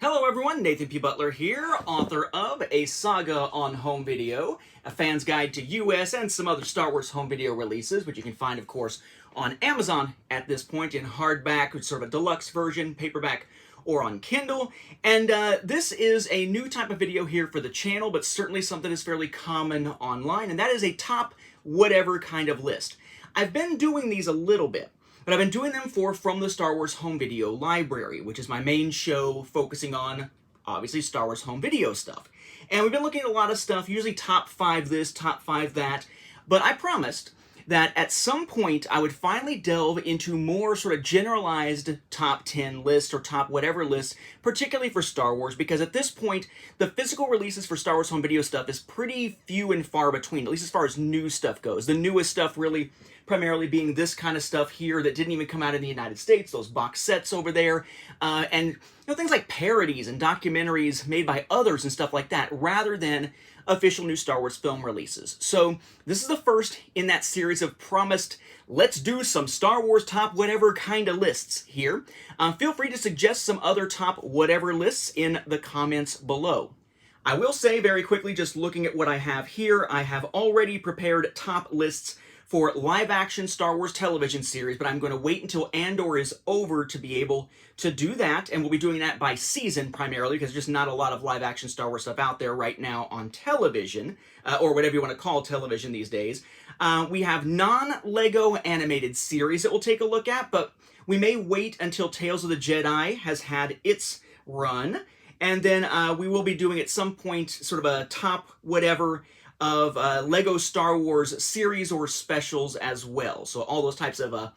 Hello everyone, Nathan P. Butler here, author of A Saga on Home Video, a fan's guide to US and some other Star Wars home video releases, which you can find, of course, on Amazon at this point in hardback, which is sort of a deluxe version, paperback, or on Kindle. And this is a new type of video here for the channel, but certainly something that's fairly common online, and that is a top whatever kind of list. I've been doing these a little bit, but I've been doing them for From the Star Wars Home Video Library, which is my main show focusing on, obviously, Star Wars home video stuff. And we've been looking at a lot of stuff, usually top 5 this, top 5 that, but I promised that at some point I would finally delve into more sort of generalized top 10 lists or top whatever lists, particularly for Star Wars, because at this point, the physical releases for Star Wars home video stuff is pretty few and far between, at least as far as new stuff goes. The newest stuff really primarily being this kind of stuff here that didn't even come out in the United States, those box sets over there, and things like parodies and documentaries made by others and stuff like that, rather than official new Star Wars film releases. So this is the first in that series of promised, let's do some Star Wars top whatever kind of lists here. Feel free to suggest some other top whatever lists in the comments below. I will say very quickly, just looking at what I have here, I have already prepared top lists for live-action Star Wars television series, but I'm going to wait until Andor is over to be able to do that, and we'll be doing that by season primarily, because there's just not a lot of live-action Star Wars stuff out there right now on television, or whatever you want to call television these days. We have non-Lego animated series that we'll take a look at, but we may wait until Tales of the Jedi has had its run, and then we will be doing at some point sort of a top whatever of Lego Star Wars series or specials as well. So all those types of,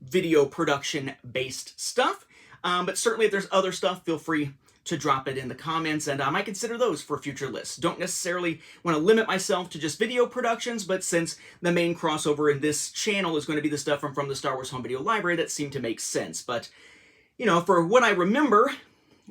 video production-based stuff. But certainly if there's other stuff, feel free to drop it in the comments, and I might consider those for future lists. Don't necessarily want to limit myself to just video productions, but since the main crossover in this channel is going to be the stuff from the Star Wars Home Video Library, that seemed to make sense. But, for what I remember,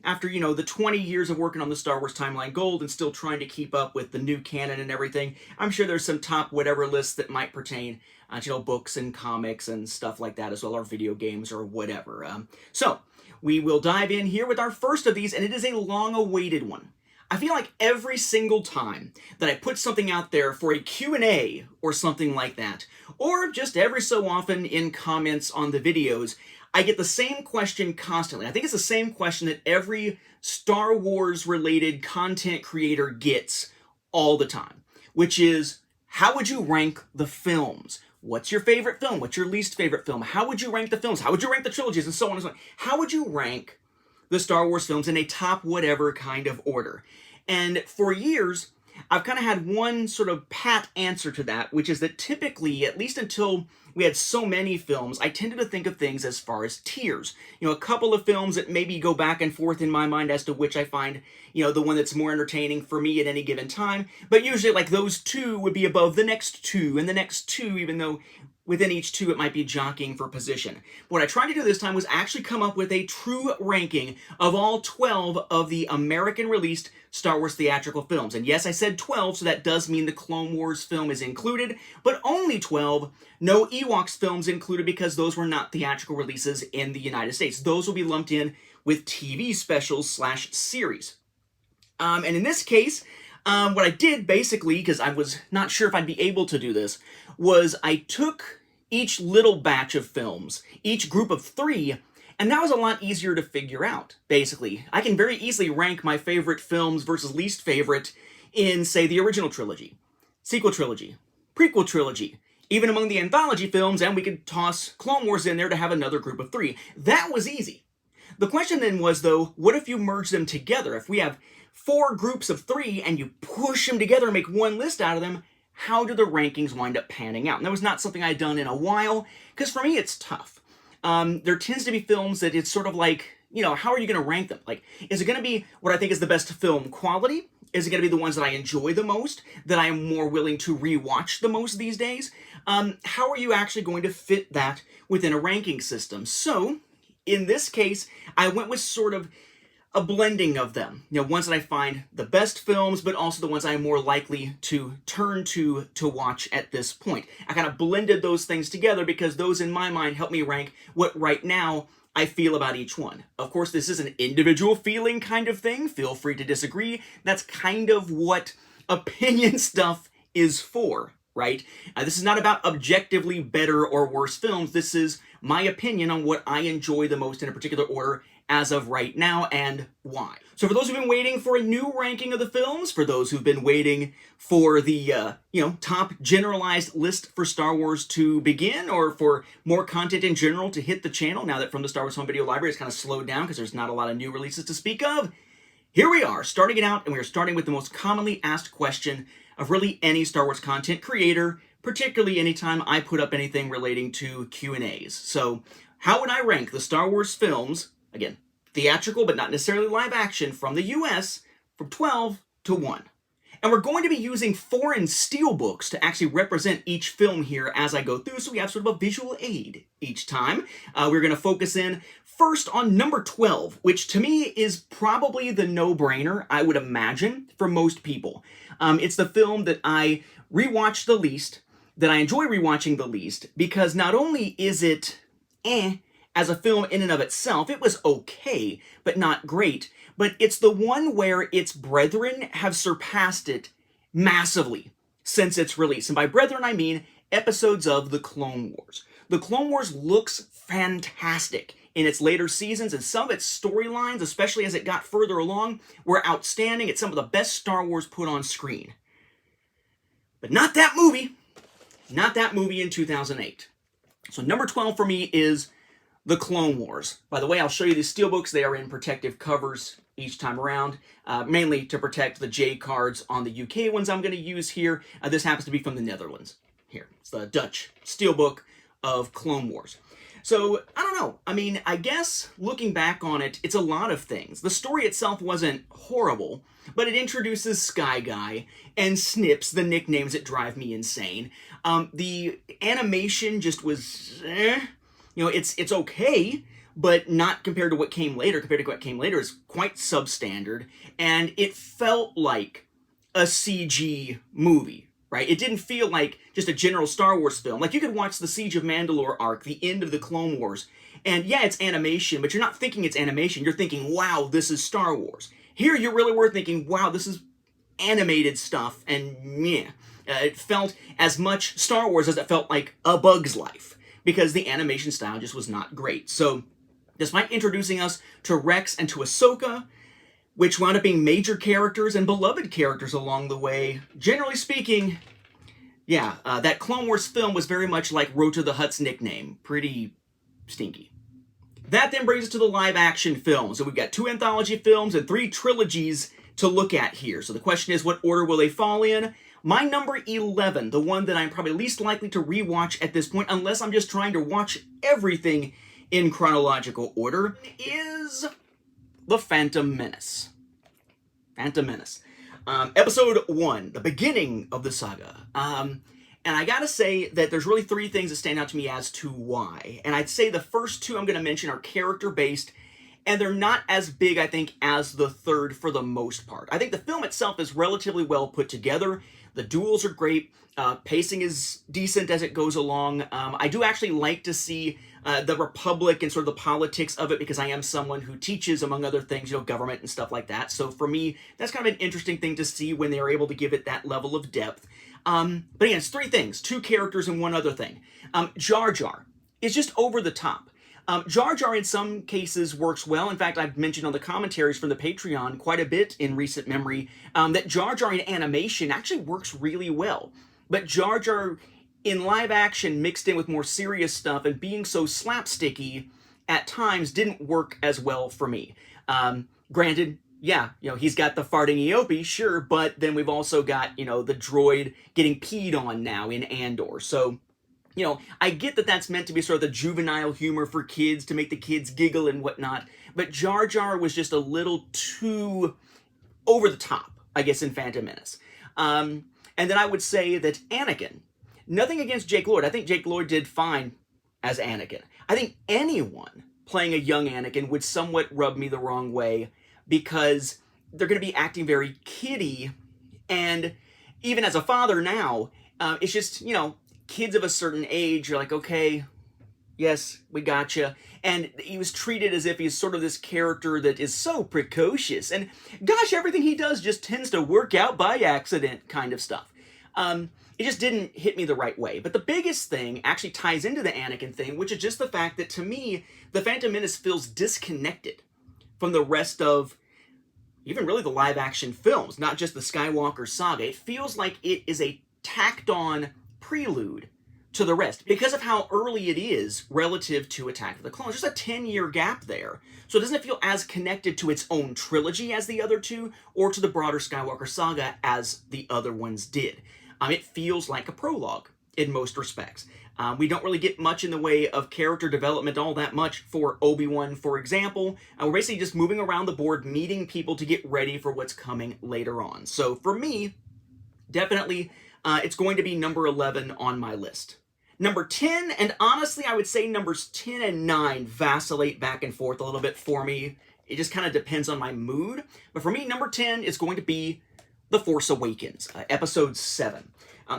after, the 20 years of working on the Star Wars Timeline Gold and still trying to keep up with the new canon and everything, I'm sure there's some top whatever lists that might pertain to, books and comics and stuff like that as well, or video games or whatever. So, we will dive in here with our first of these, and it is a long-awaited one. I feel like every single time that I put something out there for a Q&A or something like that, or just every so often in comments on the videos, I get the same question constantly. I think it's the same question that every Star Wars-related content creator gets all the time, which is, how would you rank the films? What's your favorite film? What's your least favorite film? How would you rank the films? How would you rank the trilogies? And so on and so on. How would you rank the Star Wars films in a top whatever kind of order? And for years, I've kind of had one sort of pat answer to that, which is that typically, at least until we had so many films, I tended to think of things as far as tiers. A couple of films that maybe go back and forth in my mind as to which I find, the one that's more entertaining for me at any given time. But usually, like, those two would be above the next two, and the next two, even though within each two it might be jockeying for position. What I tried to do this time was actually come up with a true ranking of all 12 of the American-released Star Wars theatrical films. And yes, I said 12, so that does mean the Clone Wars film is included, but only 12. No Ewoks films included because those were not theatrical releases in the United States. Those will be lumped in with TV specials / series. And in this case, what I did basically, because I was not sure if I'd be able to do this, was I took each little batch of films, each group of 3, and that was a lot easier to figure out, basically. I can very easily rank my favorite films versus least favorite in, say, the original trilogy, sequel trilogy, prequel trilogy, even among the anthology films, and we could toss Clone Wars in there to have another group of 3. That was easy. The question then was, though, what if you merge them together? If we have 4 groups of 3 and you push them together and make one list out of them, how do the rankings wind up panning out? And that was not something I'd done in a while, because for me it's tough. There tends to be films that it's sort of like, how are you going to rank them? Like, is it going to be what I think is the best film quality? Is it going to be the ones that I enjoy the most, that I am more willing to rewatch the most these days? How are you actually going to fit that within a ranking system? So, in this case, I went with sort of a blending of them. Ones that I find the best films, but also the ones I'm more likely to turn to watch at this point. I kind of blended those things together because those, in my mind, help me rank what right now I feel about each one. Of course, this is an individual feeling kind of thing. Feel free to disagree. That's kind of what opinion stuff is for, right? This is not about objectively better or worse films. This is my opinion on what I enjoy the most in a particular order as of right now and why. So for those who've been waiting for a new ranking of the films, for those who've been waiting for the, top generalized list for Star Wars to begin, or for more content in general to hit the channel, now that From the Star Wars Home Video Library has kind of slowed down because there's not a lot of new releases to speak of, here we are, starting it out, and we are starting with the most commonly asked question of really any Star Wars content creator, particularly anytime I put up anything relating to Q&As. So, how would I rank the Star Wars films, again, theatrical but not necessarily live action, from the US, from 12 to 1? And we're going to be using foreign steelbooks to actually represent each film here as I go through, so we have sort of a visual aid each time. We're going to focus in first on number 12, which to me is probably the no-brainer, I would imagine, for most people. It's the film that I rewatched the least, that I enjoy rewatching the least, because not only is it as a film in and of itself, it was okay, but not great, but it's the one where its brethren have surpassed it massively since its release. And by brethren, I mean episodes of The Clone Wars. The Clone Wars looks fantastic in its later seasons, and some of its storylines, especially as it got further along, were outstanding. It's some of the best Star Wars put on screen. But not that movie. Not that movie in 2008. So number 12 for me is The Clone Wars. By the way, I'll show you these steelbooks. They are in protective covers each time around, mainly to protect the J cards on the UK ones I'm going to use here. This happens to be from the Netherlands. Here, it's the Dutch steelbook of Clone Wars. So, I don't know. I mean, I guess looking back on it, it's a lot of things. The story itself wasn't horrible, but it introduces Sky Guy and Snips, the nicknames that drive me insane. The animation just was, it's okay, but not compared to what came later. Compared to what came later is quite substandard, and it felt like a CG movie, right? It didn't feel like just a general Star Wars film. Like, you could watch the Siege of Mandalore arc, the end of the Clone Wars, and yeah, it's animation, but you're not thinking it's animation. You're thinking, wow, this is Star Wars. Here, you really were thinking, wow, this is animated stuff, and yeah. It felt as much Star Wars as it felt like A Bug's Life, because the animation style just was not great. So, despite introducing us to Rex and to Ahsoka, which wound up being major characters and beloved characters along the way, generally speaking, yeah, that Clone Wars film was very much like Road to the Hutt's nickname. Pretty stinky. That then brings us to the live-action films. So we've got 2 anthology films and 3 trilogies to look at here. So the question is, what order will they fall in? My number 11, the one that I'm probably least likely to rewatch at this point, unless I'm just trying to watch everything in chronological order, is The Phantom Menace. Phantom Menace. Episode 1, the beginning of the saga. And I gotta say that there's really 3 things that stand out to me as to why. And I'd say the first 2 I'm gonna mention are character-based, and they're not as big, I think, as the third for the most part. I think the film itself is relatively well put together. The duels are great. Pacing is decent as it goes along. I do actually like to see the Republic and sort of the politics of it, because I am someone who teaches, among other things, government and stuff like that. So for me, that's kind of an interesting thing to see when they're able to give it that level of depth. But again, it's 3 things, 2 characters and 1 other thing. Jar Jar is just over the top. Jar Jar in some cases works well. In fact, I've mentioned on the commentaries from the Patreon quite a bit in recent memory that Jar Jar in animation actually works really well. But Jar Jar in live action mixed in with more serious stuff and being so slapsticky at times didn't work as well for me. Granted, yeah, he's got the farting Eopie, sure, but then we've also got, the droid getting peed on now in Andor. So, I get that that's meant to be sort of the juvenile humor for kids, to make the kids giggle and whatnot, but Jar Jar was just a little too over the top, I guess, in Phantom Menace. And then I would say that Anakin, nothing against Jake Lloyd. I think Jake Lloyd did fine as Anakin. I think anyone playing a young Anakin would somewhat rub me the wrong way, because they're going to be acting very kiddie, and even as a father now, it's just, kids of a certain age, you're like, okay, Yes, we gotcha. And he was treated as if he's sort of this character that is so precocious. And gosh, everything he does just tends to work out by accident kind of stuff. It just didn't hit me the right way. But the biggest thing actually ties into the Anakin thing, which is just the fact that to me, the Phantom Menace feels disconnected from the rest of even really the live action films, not just the Skywalker saga. It feels like it is a tacked on prelude to the rest because of how early it is relative to Attack of the Clones. There's a 10-year gap there. So it doesn't feel as connected to its own trilogy as the other two, or to the broader Skywalker saga as the other ones did. It feels like a prologue in most respects. We don't really get much in the way of character development all that much for Obi-Wan, for example. We're basically just moving around the board, meeting people to get ready for what's coming later on. So for me, definitely, it's going to be number 11 on my list. Number 10, and honestly, I would say numbers 10 and 9 vacillate back and forth a little bit for me. It just kind of depends on my mood. But for me, number 10 is going to be The Force Awakens, Episode 7.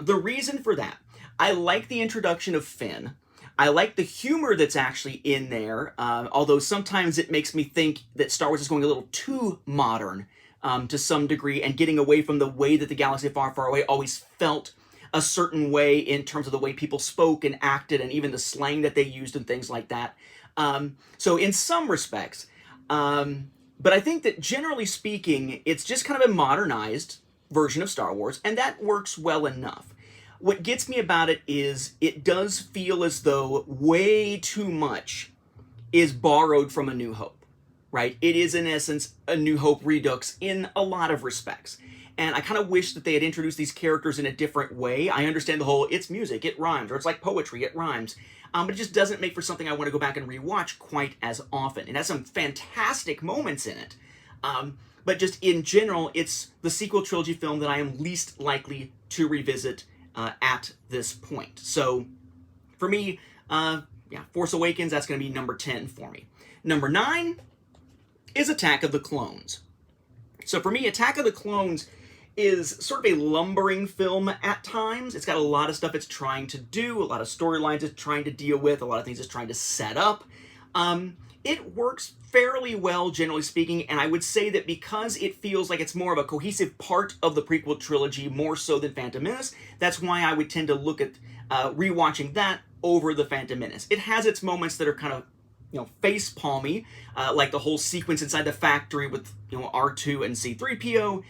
The reason for that, I like the introduction of Finn. I like the humor that's actually in there, although sometimes it makes me think that Star Wars is going a little too modern to some degree and getting away from the way that the galaxy far, far away always felt a certain way in terms of the way people spoke and acted and even the slang that they used and things like that. So in some respects, but I think that generally speaking, it's just kind of a modernized version of Star Wars, and that works well enough. What gets me about it is it does feel as though way too much is borrowed from A New Hope, right? It is in essence A New Hope redux in a lot of respects. And I kind of wish that they had introduced these characters in a different way. I understand the whole, it's music, it rhymes, or it's like poetry, it rhymes. But it just doesn't make for something I want to go back and rewatch quite as often. It has some fantastic moments in it. But just in general, it's the sequel trilogy film that I am least likely to revisit at this point. So for me, Force Awakens, that's going to be number 10 for me. Number 9 is Attack of the Clones. So for me, Attack of the Clones is sort of a lumbering film at times. It's got a lot of stuff it's trying to do, a lot of storylines it's trying to deal with, a lot of things it's trying to set up. It works fairly well, generally speaking, and I would say that because it feels like it's more of a cohesive part of the prequel trilogy, more so than Phantom Menace, that's why I would tend to look at rewatching that over the Phantom Menace. It has its moments that are kind of, face palmy, like the whole sequence inside the factory with, R2 and C-3PO,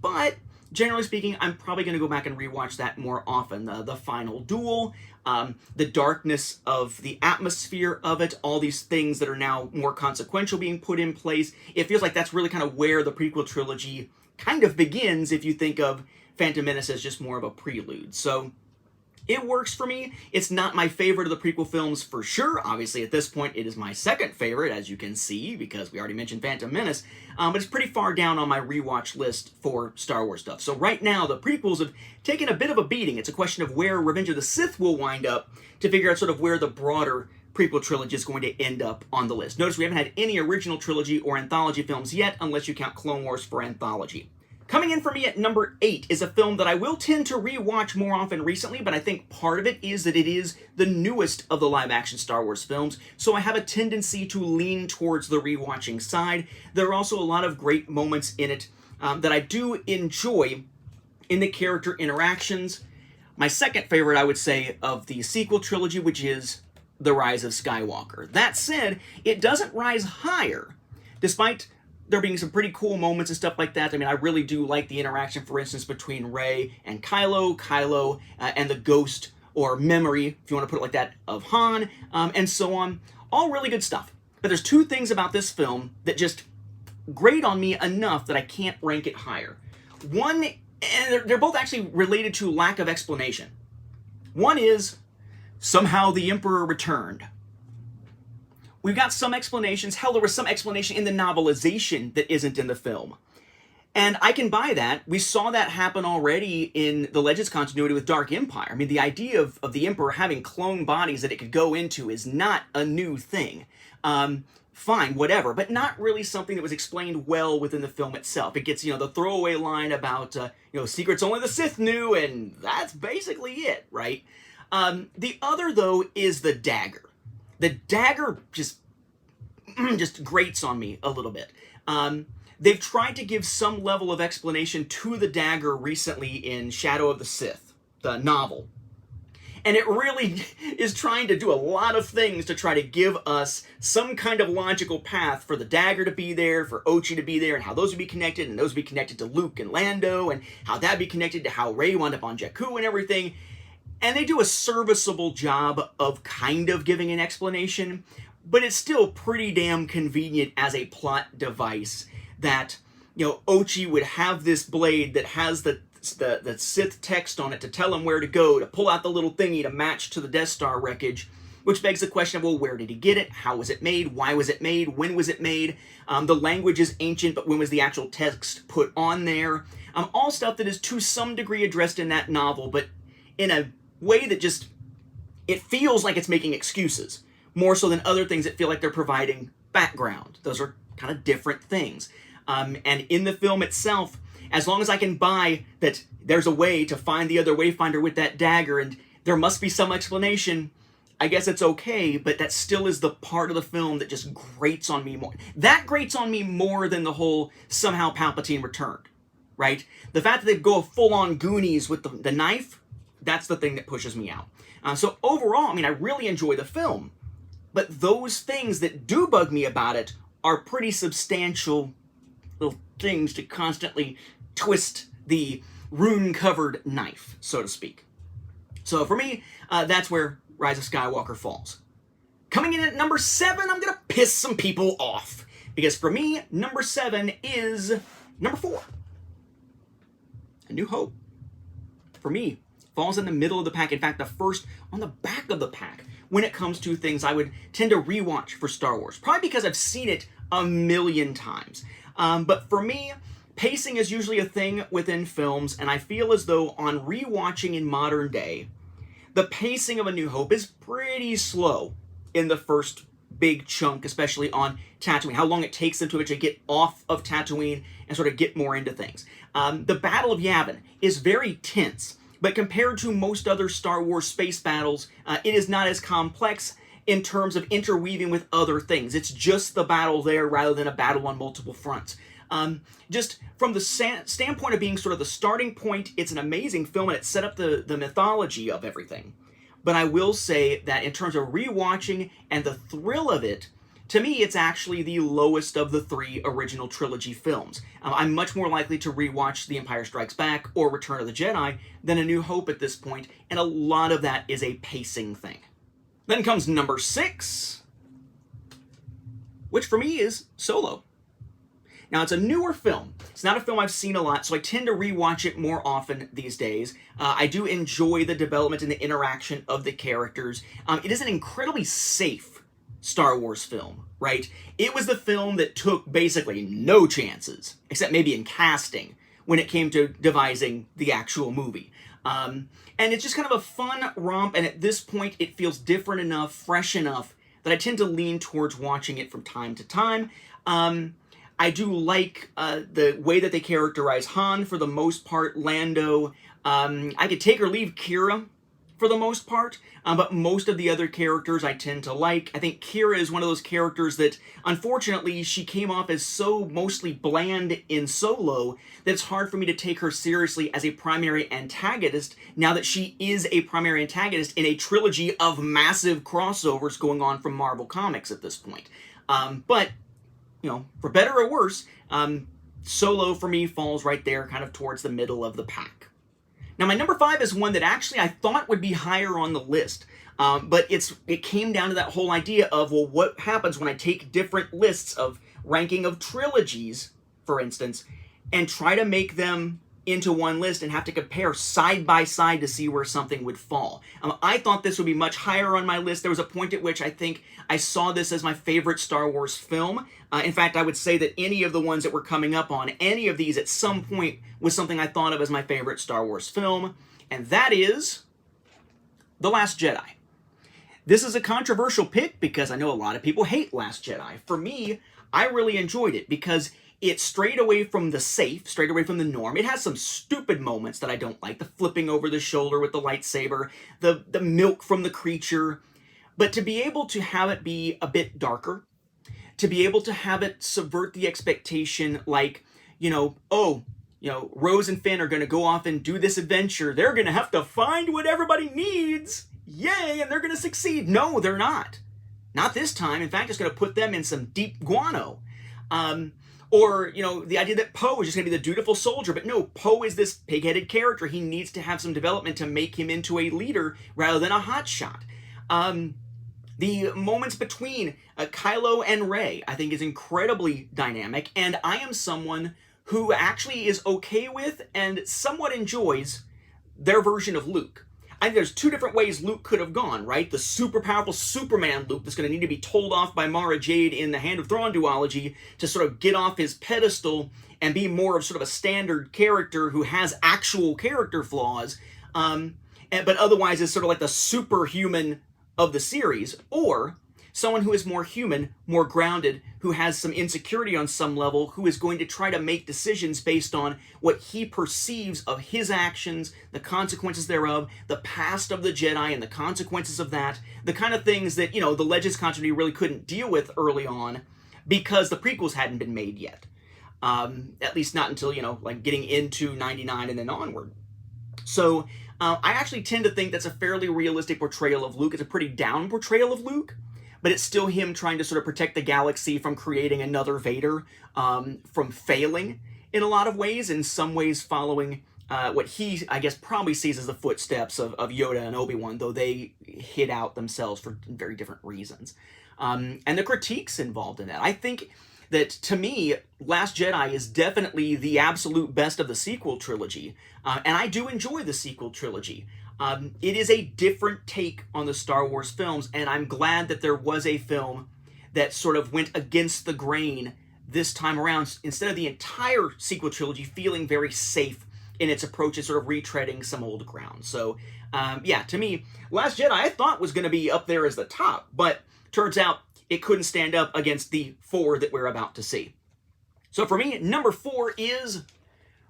but generally speaking, I'm probably going to go back and rewatch that more often. The final duel, the darkness of the atmosphere of it, all these things that are now more consequential being put in place. It feels like that's really kind of where the prequel trilogy kind of begins if you think of Phantom Menace as just more of a prelude. So it works for me. It's not my favorite of the prequel films for sure. Obviously, at this point, it is my second favorite, as you can see, because we already mentioned Phantom Menace. But it's pretty far down on my rewatch list for Star Wars stuff. So right now, the prequels have taken a bit of a beating. It's a question of where Revenge of the Sith will wind up to figure out sort of where the broader prequel trilogy is going to end up on the list. Notice we haven't had any original trilogy or anthology films yet, unless you count Clone Wars for anthology. Coming in for me at number 8 is a film that I will tend to rewatch more often recently, but I think part of it is that it is the newest of the live-action Star Wars films, so I have a tendency to lean towards the rewatching side. There are also a lot of great moments in it that I do enjoy in the character interactions. My second favorite, I would say, of the sequel trilogy, which is The Rise of Skywalker. That said, it doesn't rise higher, despite there being some pretty cool moments and stuff like that. I mean, I really do like the interaction, for instance, between Rey and Kylo, and the ghost, or memory, if you want to put it like that, of Han, and so on. All really good stuff. But there's two things about this film that just grate on me enough that I can't rank it higher. One, and they're both actually related to lack of explanation. One is, somehow the Emperor returned. We've got some explanations. Hell, there was some explanation in the novelization that isn't in the film. And I can buy that. We saw that happen already in the Legends continuity with Dark Empire. I mean, the idea of the Emperor having clone bodies that it could go into is not a new thing. Fine, whatever, but not really something that was explained well within the film itself. It gets, the throwaway line about, secrets only the Sith knew, and that's basically it, right? The other, though, is the dagger. The dagger just grates on me a little bit. They've tried to give some level of explanation to the dagger recently in Shadow of the Sith, the novel. And it really is trying to do a lot of things to try to give us some kind of logical path for the dagger to be there, for Ochi to be there, and how those would be connected, and those would be connected to Luke and Lando, and how that'd be connected to how Rey wound up on Jakku and everything. And they do a serviceable job of kind of giving an explanation, but it's still pretty damn convenient as a plot device that, you know, Ochi would have this blade that has the Sith text on it to tell him where to go, to pull out the little thingy to match to the Death Star wreckage, which begs the question of, well, where did he get it? How was it made? Why was it made? When was it made? The language is ancient, but when was the actual text put on there? All stuff that is to some degree addressed in that novel, but in a way that just, it feels like it's making excuses, more so than other things that feel like they're providing background. Those are kind of different things. And in the film itself, as long as I can buy that there's a way to find the other Wayfinder with that dagger and there must be some explanation, I guess it's okay, but that still is the part of the film that just grates on me more. That grates on me more than the whole somehow Palpatine returned, right? The fact that they go full-on Goonies with the knife, that's the thing that pushes me out. So overall, I mean, I really enjoy the film, but those things that do bug me about it are pretty substantial little things to constantly twist the rune-covered knife, so to speak. So for me, that's where Rise of Skywalker falls. Coming in at number 7, I'm going to piss some people off. Because for me, number 7 is number 4. A New Hope. For me, falls in the middle of the pack. In fact, the first on the back of the pack when it comes to things I would tend to rewatch for Star Wars. Probably because I've seen it a million times. But for me, pacing is usually a thing within films, and I feel as though on rewatching in modern day, the pacing of A New Hope is pretty slow in the first big chunk, especially on Tatooine. How long it takes them to actually get off of Tatooine and sort of get more into things. The Battle of Yavin is very tense, but compared to most other Star Wars space battles, it is not as complex in terms of interweaving with other things. It's just the battle there rather than a battle on multiple fronts. Just from the standpoint of being sort of the starting point, it's an amazing film and it set up the mythology of everything. But I will say that in terms of rewatching and the thrill of it, to me, it's actually the lowest of the 3 original trilogy films. I'm much more likely to rewatch The Empire Strikes Back or Return of the Jedi than A New Hope at this point, and a lot of that is a pacing thing. Then comes number 6, which for me is Solo. Now, it's a newer film. It's not a film I've seen a lot, so I tend to rewatch it more often these days. I do enjoy the development and the interaction of the characters. It is an incredibly safe Star Wars film, right? It was the film that took basically no chances, except maybe in casting, when it came to devising the actual movie. And it's just kind of a fun romp, and at this point it feels different enough, fresh enough, that I tend to lean towards watching it from time to time. I do like the way that they characterize Han for the most part, Lando. I could take or leave Kira for the most part, but most of the other characters I tend to like. I think Kira is one of those characters that, unfortunately, she came off as so mostly bland in Solo that it's hard for me to take her seriously as a primary antagonist now that she is a primary antagonist in a trilogy of massive crossovers going on from Marvel Comics at this point. But, you know, for better or worse, Solo for me falls right there kind of towards the middle of the pack. Now, my number 5 is one that actually I thought would be higher on the list, but it came down to that whole idea of, well, what happens when I take different lists of ranking of trilogies, for instance, and try to make them into one list and have to compare side by side to see where something would fall. I thought this would be much higher on my list. There was a point at which I think I saw this as my favorite Star Wars film. In fact, I would say that any of the ones that were coming up on, any of these at some point was something I thought of as my favorite Star Wars film, and that is The Last Jedi. This is a controversial pick because I know a lot of people hate Last Jedi. For me, I really enjoyed it because it strayed away from the safe, strayed away from the norm. It has some stupid moments that I don't like. The flipping over the shoulder with the lightsaber, the milk from the creature. But to be able to have it be a bit darker, to be able to have it subvert the expectation, like, Rose and Finn are going to go off and do this adventure. They're going to have to find what everybody needs. Yay, and they're going to succeed. No, they're not. Not this time. In fact, it's going to put them in some deep guano. Or, the idea that Poe is just going to be the dutiful soldier. But no, Poe is this pig-headed character. He needs to have some development to make him into a leader rather than a hotshot. The moments between Kylo and Rey, I think, is incredibly dynamic, and I am someone who actually is okay with and somewhat enjoys their version of Luke. I think there's two different ways Luke could have gone, right? The super powerful Superman Luke that's going to need to be told off by Mara Jade in the Hand of Thrawn duology to sort of get off his pedestal and be more of sort of a standard character who has actual character flaws, but otherwise is sort of like the superhuman of the series, or someone who is more human, more grounded, who has some insecurity on some level, who is going to try to make decisions based on what he perceives of his actions, the consequences thereof, the past of the Jedi and the consequences of that, the kind of things that, the Legends continuity really couldn't deal with early on because the prequels hadn't been made yet. At least not until, like getting into 99 and then onward. So, I actually tend to think that's a fairly realistic portrayal of Luke. It's a pretty down portrayal of Luke, but it's still him trying to sort of protect the galaxy from creating another Vader, from failing in a lot of ways, in some ways following what he, I guess, probably sees as the footsteps of Yoda and Obi-Wan, though they hid out themselves for very different reasons. And the critiques involved in that. I think that, to me, Last Jedi is definitely the absolute best of the sequel trilogy. And I do enjoy the sequel trilogy. It is a different take on the Star Wars films, and I'm glad that there was a film that sort of went against the grain this time around, instead of the entire sequel trilogy feeling very safe in its approach and sort of retreading some old ground. So, to me, Last Jedi I thought was going to be up there as the top, but turns out it couldn't stand up against the 4 that we're about to see. So for me, number 4 is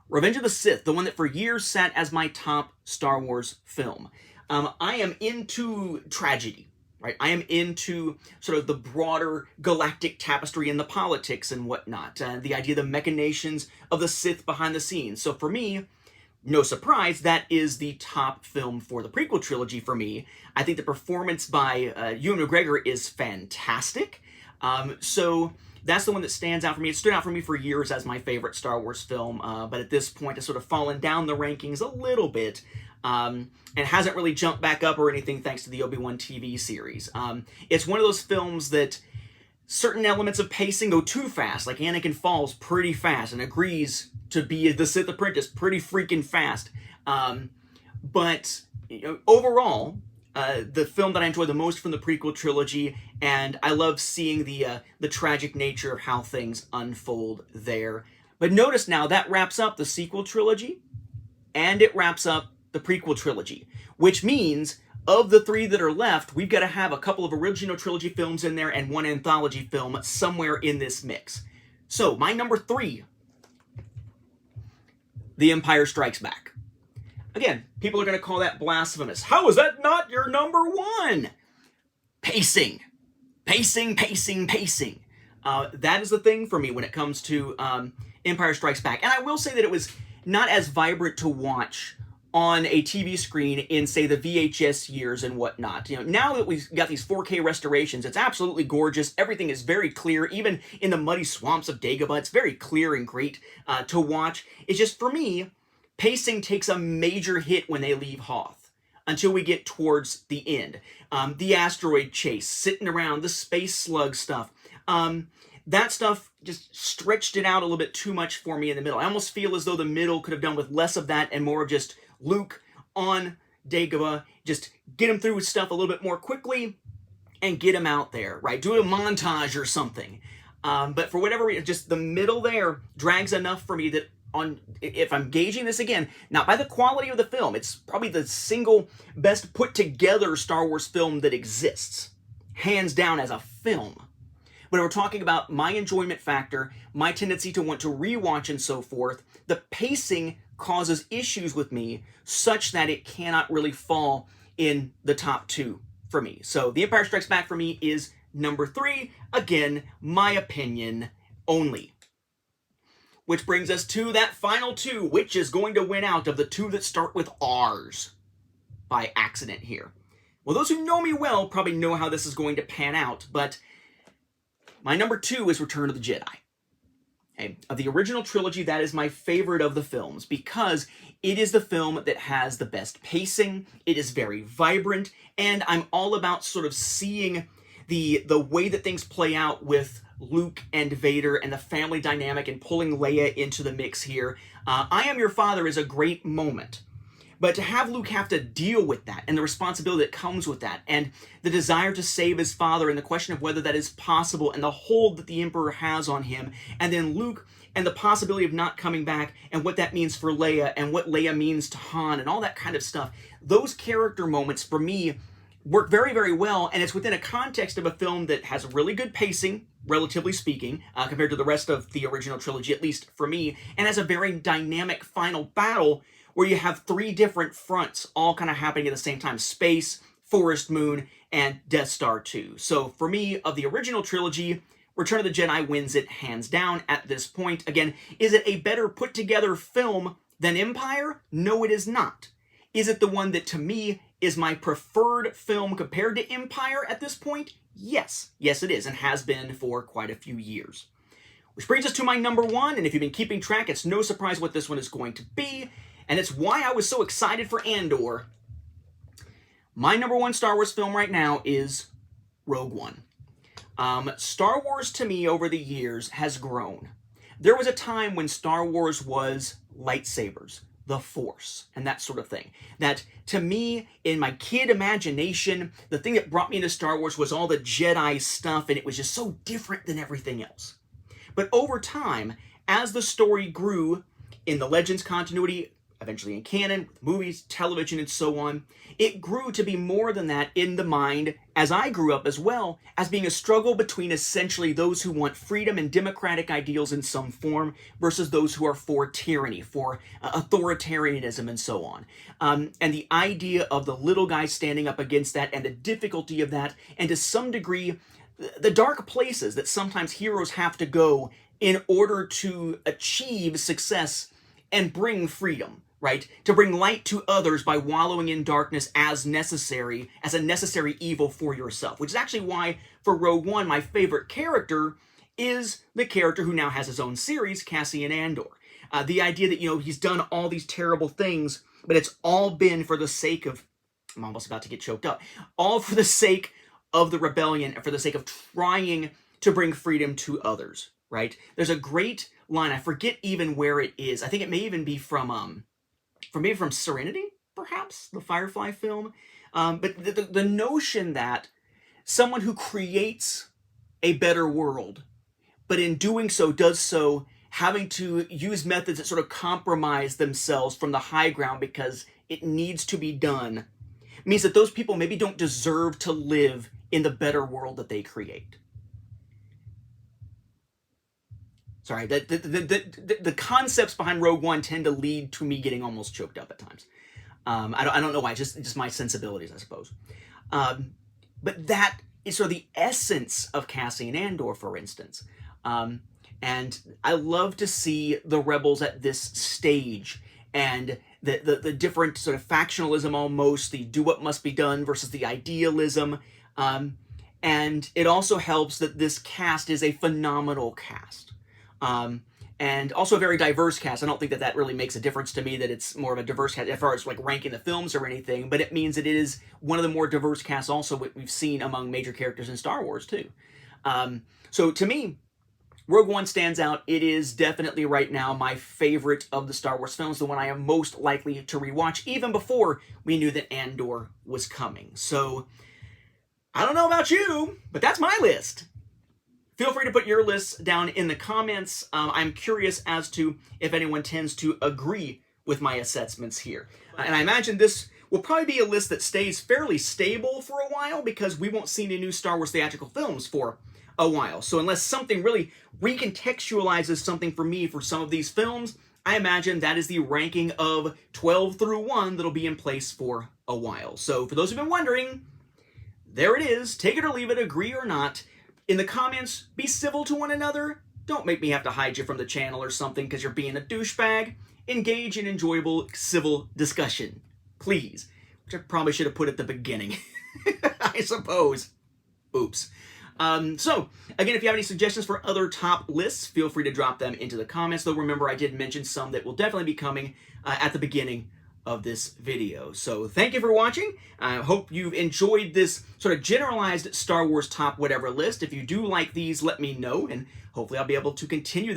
Revenge of the Sith, the one that for years sat as my top Star Wars film. I am into tragedy, right? I am into sort of the broader galactic tapestry and the politics and whatnot. The idea, the machinations of the Sith behind the scenes. So for me, no surprise, that is the top film for the prequel trilogy for me. I think the performance by Ewan McGregor is fantastic. So that's the one that stands out for me. It stood out for me for years as my favorite Star Wars film, but at this point it's sort of fallen down the rankings a little bit, and hasn't really jumped back up or anything thanks to the Obi-Wan TV series. It's one of those films that certain elements of pacing go too fast, like Anakin falls pretty fast and agrees to be the Sith apprentice pretty freaking fast. But overall, the film that I enjoy the most from the prequel trilogy, and I love seeing the tragic nature of how things unfold there. But notice now, that wraps up the sequel trilogy, and it wraps up the prequel trilogy, which means of the 3 that are left, we've got to have a couple of original trilogy films in there and one anthology film somewhere in this mix. So, my number 3, The Empire Strikes Back. Again, people are going to call that blasphemous. How is that not your number 1? Pacing. Pacing, pacing, pacing. That is the thing for me when it comes to Empire Strikes Back. And I will say that it was not as vibrant to watch on a TV screen in, say, the VHS years and whatnot. Now that we've got these 4K restorations, it's absolutely gorgeous. Everything is very clear. Even in the muddy swamps of Dagobah, it's very clear and great to watch. It's just, for me, pacing takes a major hit when they leave Hoth until we get towards the end. The asteroid chase, sitting around, the space slug stuff. That stuff just stretched it out a little bit too much for me in the middle. I almost feel as though the middle could have done with less of that and more of just Luke on Dagobah, just get him through his stuff a little bit more quickly and get him out there, right? Do a montage or something. But for whatever reason, just the middle there drags enough for me that if I'm gauging this again, not by the quality of the film, it's probably the single best put together Star Wars film that exists, hands down as a film. But we're talking about my enjoyment factor, my tendency to want to rewatch and so forth, the pacing causes issues with me such that it cannot really fall in the top 2 for me. So The Empire Strikes Back for me is number 3. Again, my opinion only. Which brings us to that final 2, which is going to win out of the 2 that start with R's by accident here. Well, those who know me well probably know how this is going to pan out, but my number 2 is Return of the Jedi. Okay? Of the original trilogy, that is my favorite of the films because it is the film that has the best pacing, it is very vibrant, and I'm all about sort of seeing the way that things play out with Luke and Vader and the family dynamic and pulling Leia into the mix here. I Am Your Father is a great moment. But to have Luke have to deal with that and the responsibility that comes with that and the desire to save his father and the question of whether that is possible and the hold that the Emperor has on him, and then Luke and the possibility of not coming back and what that means for Leia and what Leia means to Han and all that kind of stuff, those character moments for me work very, very well, and it's within a context of a film that has really good pacing, relatively speaking, compared to the rest of the original trilogy, at least for me, and has a very dynamic final battle where you have 3 different fronts all kind of happening at the same time: space, Forest Moon, and Death Star 2. So for me, of the original trilogy, Return of the Jedi wins it hands down at this point. Again, is it a better put together film than Empire? No, it is not. Is it the one that to me is my preferred film compared to Empire at this point? Yes. Yes, it is, and has been for quite a few years. Which brings us to my number 1, and if you've been keeping track, it's no surprise what this one is going to be, and it's why I was so excited for Andor. My number 1 Star Wars film right now is Rogue One. Star Wars to me over the years has grown. There was a time when Star Wars was lightsabers, the Force, and that sort of thing. That, to me, in my kid imagination, the thing that brought me into Star Wars was all the Jedi stuff, and it was just so different than everything else. But over time, as the story grew in the Legends continuity, eventually in canon, with movies, television, and so on, it grew to be more than that in the mind, as I grew up as well, as being a struggle between essentially those who want freedom and democratic ideals in some form versus those who are for tyranny, for authoritarianism, and so on. And the idea of the little guy standing up against that and the difficulty of that, and to some degree, the dark places that sometimes heroes have to go in order to achieve success and bring freedom. Right? To bring light to others by wallowing in darkness as a necessary evil for yourself. Which is actually why, for Rogue One, my favorite character is the character who now has his own series, Cassian Andor. The idea that, he's done all these terrible things, but it's all been for the sake of, I'm almost about to get choked up, all for the sake of the rebellion and for the sake of trying to bring freedom to others. Right? There's a great line, I forget even where it is. I think it may even be from Serenity, perhaps, the Firefly film. But the notion that someone who creates a better world, but in doing so does so having to use methods that sort of compromise themselves from the high ground because it needs to be done, means that those people maybe don't deserve to live in the better world that they create. Sorry, the concepts behind Rogue One tend to lead to me getting almost choked up at times. I don't know why, just my sensibilities, I suppose. But that is sort of the essence of Cassian Andor, for instance. And I love to see the rebels at this stage and the different sort of factionalism almost, the do what must be done versus the idealism. And it also helps that this cast is a phenomenal cast. And also a very diverse cast. I don't think that really makes a difference to me, that it's more of a diverse cast as far as like ranking the films or anything, but it means that it is one of the more diverse casts also we've seen among major characters in Star Wars too. So to me, Rogue One stands out. It is definitely right now my favorite of the Star Wars films, the one I am most likely to rewatch, even before we knew that Andor was coming. So I don't know about you, but that's my list. Feel free to put your lists down in the comments. I'm curious as to if anyone tends to agree with my assessments here. And I imagine this will probably be a list that stays fairly stable for a while because we won't see any new Star Wars theatrical films for a while. So unless something really recontextualizes something for me for some of these films, I imagine that is the ranking of 12 through 1 that'll be in place for a while. So for those who've been wondering, there it is. Take it or leave it, agree or not. In the comments, be civil to one another. Don't make me have to hide you from the channel or something because you're being a douchebag. Engage in enjoyable civil discussion, please. Which I probably should have put at the beginning, I suppose. Oops. So, again, if you have any suggestions for other top lists, feel free to drop them into the comments. Though remember, I did mention some that will definitely be coming at the beginning of this video. So thank you for watching. I hope you've enjoyed this sort of generalized Star Wars top whatever list. If you do like these, let me know, and hopefully I'll be able to continue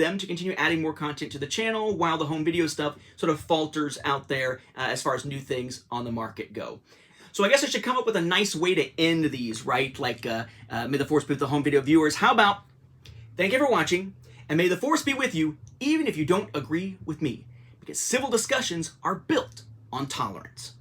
adding more content to the channel while the home video stuff sort of falters out there as far as new things on the market go. So I guess I should come up with a nice way to end these, right? Like, may the Force be with the home video viewers. How about, thank you for watching, and may the Force be with you, even if you don't agree with me, because civil discussions are built on tolerance.